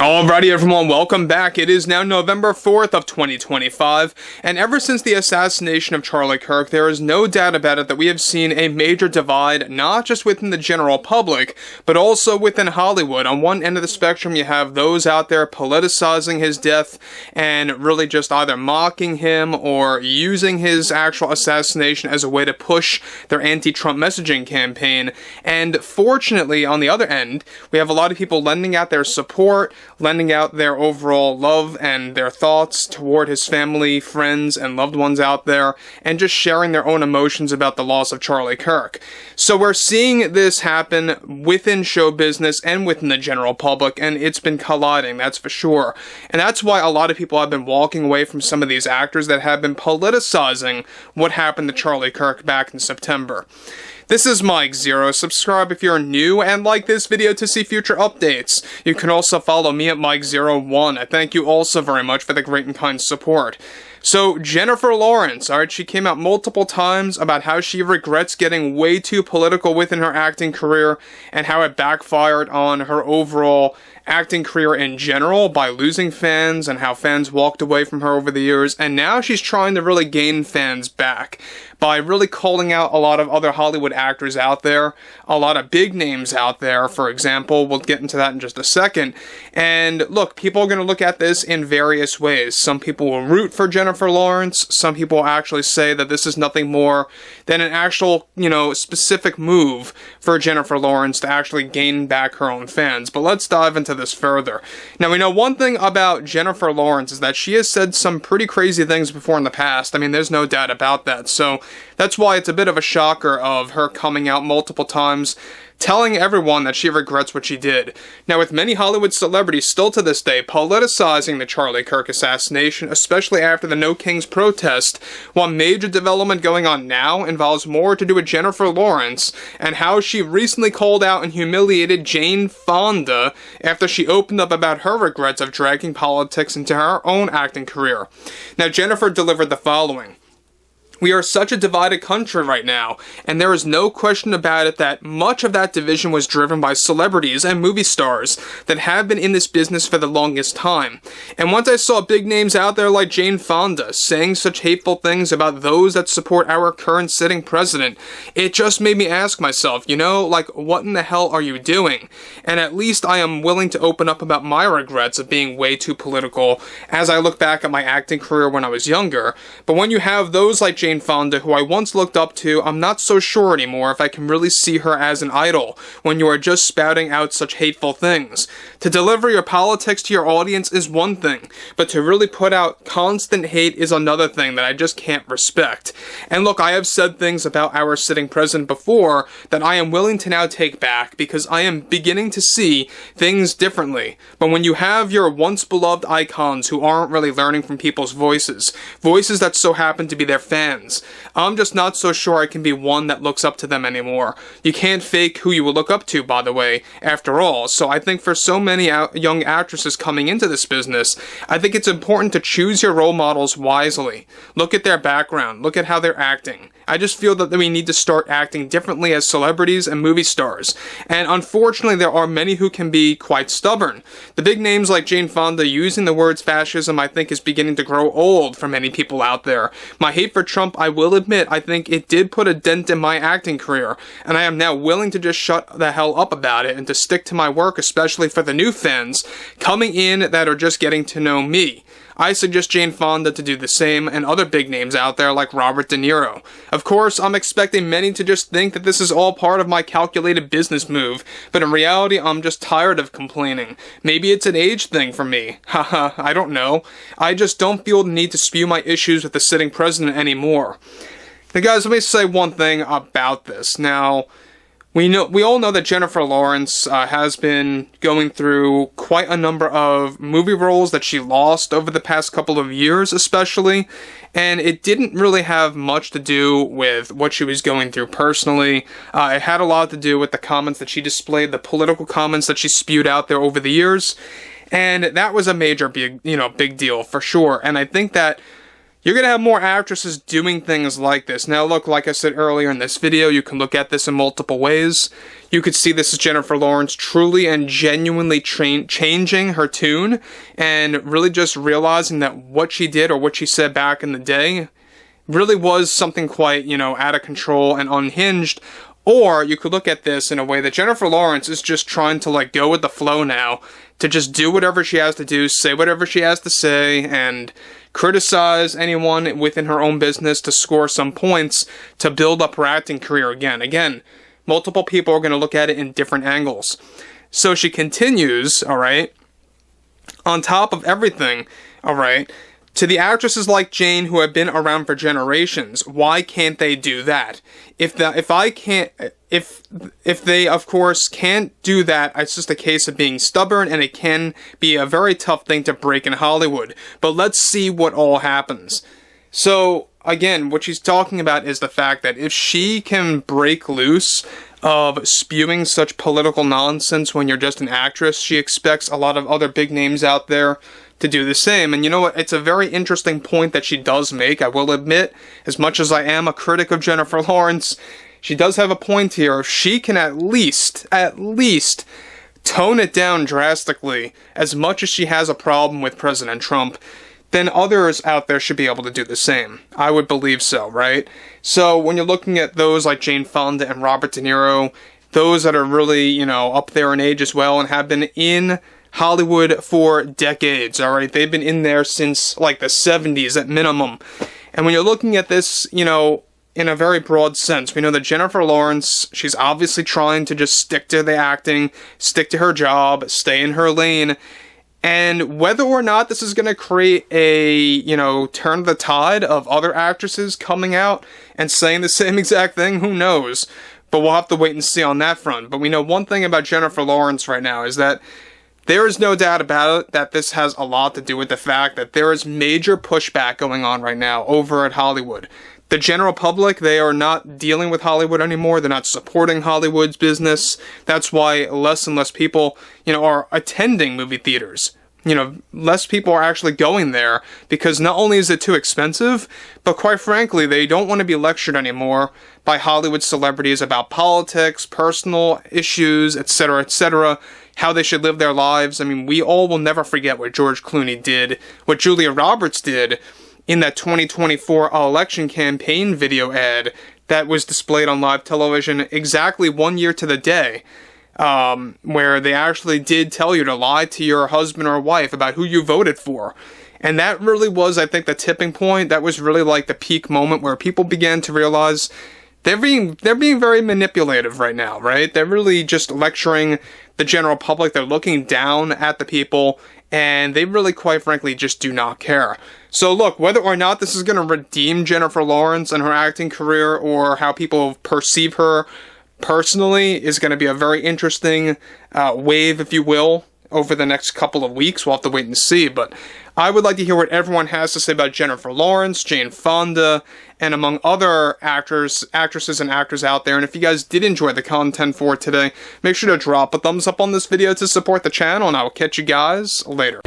Alrighty everyone, welcome back. It is now November 4th of 2025, and ever since the assassination of Charlie Kirk, there is no doubt about it that we have seen a major divide, not just within the general public, but also within Hollywood. On one end of the spectrum, you have those out there politicizing his death and really just either mocking him or using his actual assassination as a way to push their anti-Trump messaging campaign. And fortunately, on the other end, we have a lot of people lending out their support, lending out their overall love and their thoughts toward his family, friends, and loved ones out there, and just sharing their own emotions about the loss of Charlie Kirk. So we're seeing this happen within show business and within the general public, and it's been colliding, that's for sure. And that's why a lot of people have been walking away from some of these actors that have been politicizing what happened to Charlie Kirk back in September. This is Mike Zero. Subscribe if you're new and like this video to see future updates. You can also follow me at Mike01. I thank you also very much for the great and kind support. So, Jennifer Lawrence, alright, she came out multiple times about how she regrets getting way too political within her acting career and how it backfired on her overall acting career in general by losing fans and how fans walked away from her over the years, and now she's trying to really gain fans back by really calling out a lot of other Hollywood actors out there, a lot of big names out there, for example. We'll get into that in just a second. And look, people are going to look at this in various ways. Some people will root for Jennifer Lawrence. Some people will actually say that this is nothing more than an actual, specific move for Jennifer Lawrence to actually gain back her own fans. But let's dive into this further. Now, we know one thing about Jennifer Lawrence is that she has said some pretty crazy things before in the past. I mean, there's no doubt about that. So that's why it's a bit of a shocker of her coming out multiple times, telling everyone that she regrets what she did. Now, with many Hollywood celebrities still to this day politicizing the Charlie Kirk assassination, especially after the No Kings protest, one major development going on now involves more to do with Jennifer Lawrence and how she recently called out and humiliated Jane Fonda after she opened up about her regrets of dragging politics into her own acting career. Now, Jennifer delivered the following. We are such a divided country right now, and there is no question about it that much of that division was driven by celebrities and movie stars that have been in this business for the longest time. And once I saw big names out there like Jane Fonda saying such hateful things about those that support our current sitting president, it just made me ask myself, what in the hell are you doing? And at least I am willing to open up about my regrets of being way too political as I look back at my acting career when I was younger. But when you have those like Jane Fonda, who I once looked up to, I'm not so sure anymore if I can really see her as an idol when you are just spouting out such hateful things. To deliver your politics to your audience is one thing, but to really put out constant hate is another thing that I just can't respect. And look, I have said things about our sitting president before that I am willing to now take back because I am beginning to see things differently. But when you have your once beloved icons who aren't really learning from people's voices that so happen to be their fans, I'm just not so sure I can be one that looks up to them anymore. You can't fake who you will look up to, by the way, after all. So I think for so many young actresses coming into this business, I think it's important to choose your role models wisely. Look at their background. Look at how they're acting. I just feel that we need to start acting differently as celebrities and movie stars. And unfortunately, there are many who can be quite stubborn. The big names like Jane Fonda using the words fascism, I think, is beginning to grow old for many people out there. My hate for Trump, I will admit, I think it did put a dent in my acting career, and I am now willing to just shut the hell up about it and to stick to my work, especially for the new fans coming in that are just getting to know me. I suggest Jane Fonda to do the same, and other big names out there like Robert De Niro. Of course, I'm expecting many to just think that this is all part of my calculated business move, but in reality, I'm just tired of complaining. Maybe it's an age thing for me. Haha, I don't know. I just don't feel the need to spew my issues with the sitting president anymore. Now guys, let me say one thing about this. Now, we all know that Jennifer Lawrence has been going through quite a number of movie roles that she lost over the past couple of years, especially, and it didn't really have much to do with what she was going through personally. It had a lot to do with the comments that she displayed, the political comments that she spewed out there over the years, and that was a major big deal for sure. And I think that you're going to have more actresses doing things like this. Now look, like I said earlier in this video, you can look at this in multiple ways. You could see this as Jennifer Lawrence truly and genuinely changing her tune and really just realizing that what she did or what she said back in the day really was something quite, out of control and unhinged. Or you could look at this in a way that Jennifer Lawrence is just trying to go with the flow now, to just do whatever she has to do, say whatever she has to say, and criticize anyone within her own business to score some points to build up her acting career again. Again, multiple people are going to look at it in different angles. So she continues, alright, on top of everything, alright, to the actresses like Jane who have been around for generations, why can't they do that? If they of course can't do that, it's just a case of being stubborn, and it can be a very tough thing to break in Hollywood. But let's see what all happens. So again, what she's talking about is the fact that if she can break loose of spewing such political nonsense when you're just an actress, she expects a lot of other big names out there to do the same. And you know what? It's a very interesting point that she does make, I will admit. As much as I am a critic of Jennifer Lawrence, she does have a point here. If she can at least tone it down drastically, as much as she has a problem with President Trump, then others out there should be able to do the same. I would believe so, right? So when you're looking at those like Jane Fonda and Robert De Niro, those that are really, up there in age as well and have been in Hollywood for decades, alright? They've been in there since the 70s at minimum. And when you're looking at this, in a very broad sense, we know that Jennifer Lawrence, she's obviously trying to just stick to the acting, stick to her job, stay in her lane. And whether or not this is going to create a, turn the tide of other actresses coming out and saying the same exact thing, who knows? But we'll have to wait and see on that front. But we know one thing about Jennifer Lawrence right now is that there is no doubt about it that this has a lot to do with the fact that there is major pushback going on right now over at Hollywood. The general public, they are not dealing with Hollywood anymore. They're not supporting Hollywood's business. That's why less and less people, are attending movie theaters. Less people are actually going there because not only is it too expensive, but quite frankly, they don't want to be lectured anymore by Hollywood celebrities about politics, personal issues, etc., how they should live their lives. I mean, we all will never forget what George Clooney did, what Julia Roberts did in that 2024 election campaign video ad that was displayed on live television exactly 1 year to the day. Where they actually did tell you to lie to your husband or wife about who you voted for. And that really was, I think, the tipping point. That was really the peak moment where people began to realize they're being very manipulative right now, right? They're really just lecturing the general public. They're looking down at the people, and they really, quite frankly, just do not care. So look, whether or not this is going to redeem Jennifer Lawrence and her acting career, or how people perceive her personally, is going to be a very interesting wave, if you will, over the next couple of weeks. We'll have to wait and see, but I would like to hear what everyone has to say about Jennifer Lawrence, Jane Fonda, and among other actresses and actors out there. And if you guys did enjoy the content for today, make sure to drop a thumbs up on this video to support the channel, and I will catch you guys later.